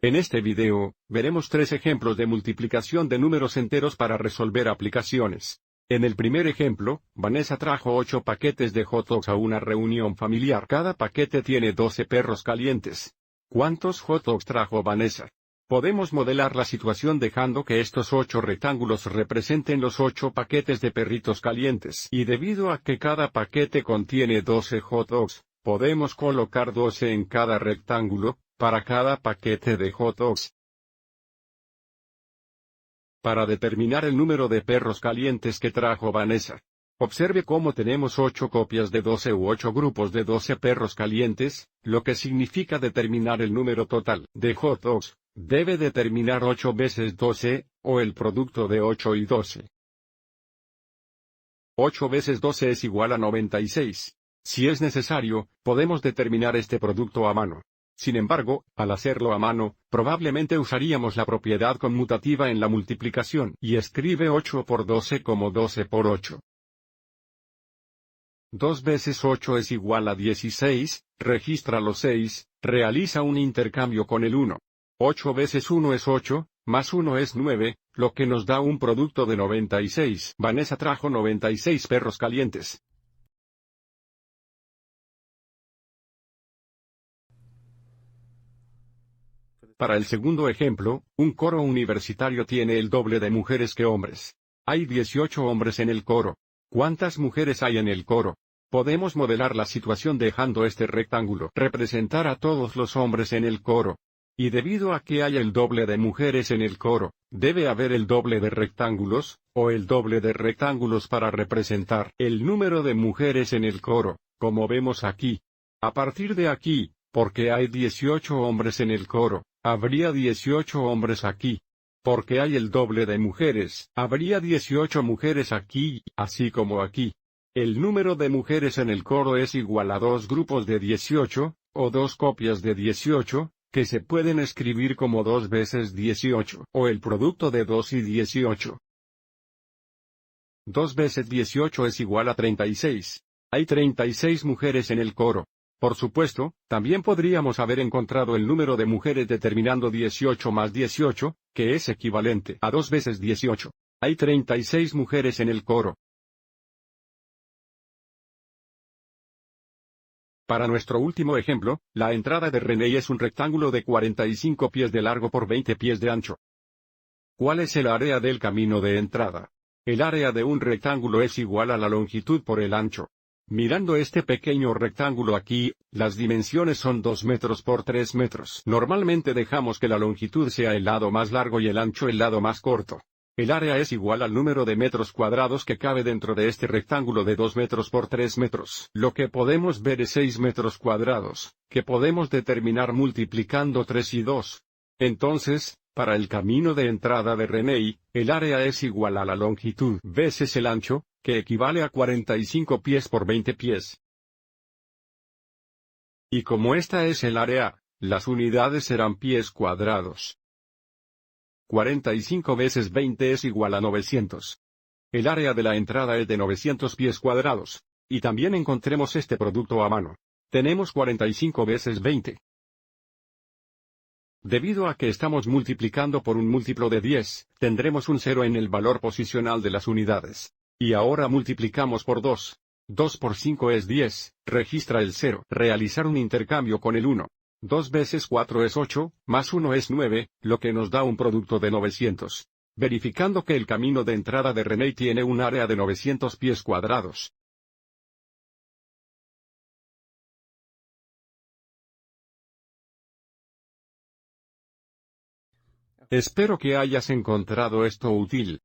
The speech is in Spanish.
En este video, veremos 3 ejemplos de multiplicación de números enteros para resolver aplicaciones. En el primer ejemplo, Vanessa trajo 8 paquetes de hot dogs a una reunión familiar. Cada paquete tiene 12 perros calientes. ¿Cuántos hot dogs trajo Vanessa? Podemos modelar la situación dejando que estos 8 rectángulos representen los 8 paquetes de perritos calientes. Y debido a que cada paquete contiene 12 hot dogs, podemos colocar 12 en cada rectángulo, para cada paquete de hot dogs. Para determinar el número de perros calientes que trajo Vanessa, observe cómo tenemos 8 copias de 12 u 8 grupos de 12 perros calientes, lo que significa determinar el número total de hot dogs. Debe determinar 8 veces 12, o el producto de 8 y 12. 8 veces 12 es igual a 96. Si es necesario, podemos determinar este producto a mano. Sin embargo, al hacerlo a mano, probablemente usaríamos la propiedad conmutativa en la multiplicación, y escribe 8 por 12 como 12 por 8. 2 veces 8 es igual a 16, registra los 6, realiza un intercambio con el 1. 8 veces 1 es 8, más 1 es 9, lo que nos da un producto de 96. Vanessa trajo 96 perros calientes. Para el segundo ejemplo, un coro universitario tiene el doble de mujeres que hombres. Hay 18 hombres en el coro. ¿Cuántas mujeres hay en el coro? Podemos modelar la situación dejando este rectángulo representar a todos los hombres en el coro. Y debido a que hay el doble de mujeres en el coro, debe haber el doble de rectángulos, o el doble de rectángulos para representar el número de mujeres en el coro, como vemos aquí. A partir de aquí, porque hay 18 hombres en el coro, habría 18 hombres aquí. Porque hay el doble de mujeres, habría 18 mujeres aquí, así como aquí. El número de mujeres en el coro es igual a 2 grupos de 18, o 2 copias de 18, que se pueden escribir como 2 veces 18, o el producto de 2 y 18. 2 veces 18 es igual a 36. Hay 36 mujeres en el coro. Por supuesto, también podríamos haber encontrado el número de mujeres determinando 18 más 18, que es equivalente a 2 veces 18. Hay 36 mujeres en el coro. Para nuestro último ejemplo, la entrada de René es un rectángulo de 45 pies de largo por 20 pies de ancho. ¿Cuál es el área del camino de entrada? El área de un rectángulo es igual a la longitud por el ancho. Mirando este pequeño rectángulo aquí, las dimensiones son 2 metros por 3 metros. Normalmente dejamos que la longitud sea el lado más largo y el ancho el lado más corto. El área es igual al número de metros cuadrados que cabe dentro de este rectángulo de 2 metros por 3 metros. Lo que podemos ver es 6 metros cuadrados, que podemos determinar multiplicando 3 y 2. Entonces, para el camino de entrada de René, el área es igual a la longitud veces el ancho, que equivale a 45 pies por 20 pies. Y como esta es el área, las unidades serán pies cuadrados. 45 veces 20 es igual a 900. El área de la entrada es de 900 pies cuadrados. Y también encontremos este producto a mano. Tenemos 45 veces 20. Debido a que estamos multiplicando por un múltiplo de 10, tendremos un 0 en el valor posicional de las unidades. Y ahora multiplicamos por 2. 2 por 5 es 10, registra el 0. Realizar un intercambio con el 1. 2 veces 4 es 8, más 1 es 9, lo que nos da un producto de 900. Verificando que el camino de entrada de René tiene un área de 900 pies cuadrados. Espero que hayas encontrado esto útil.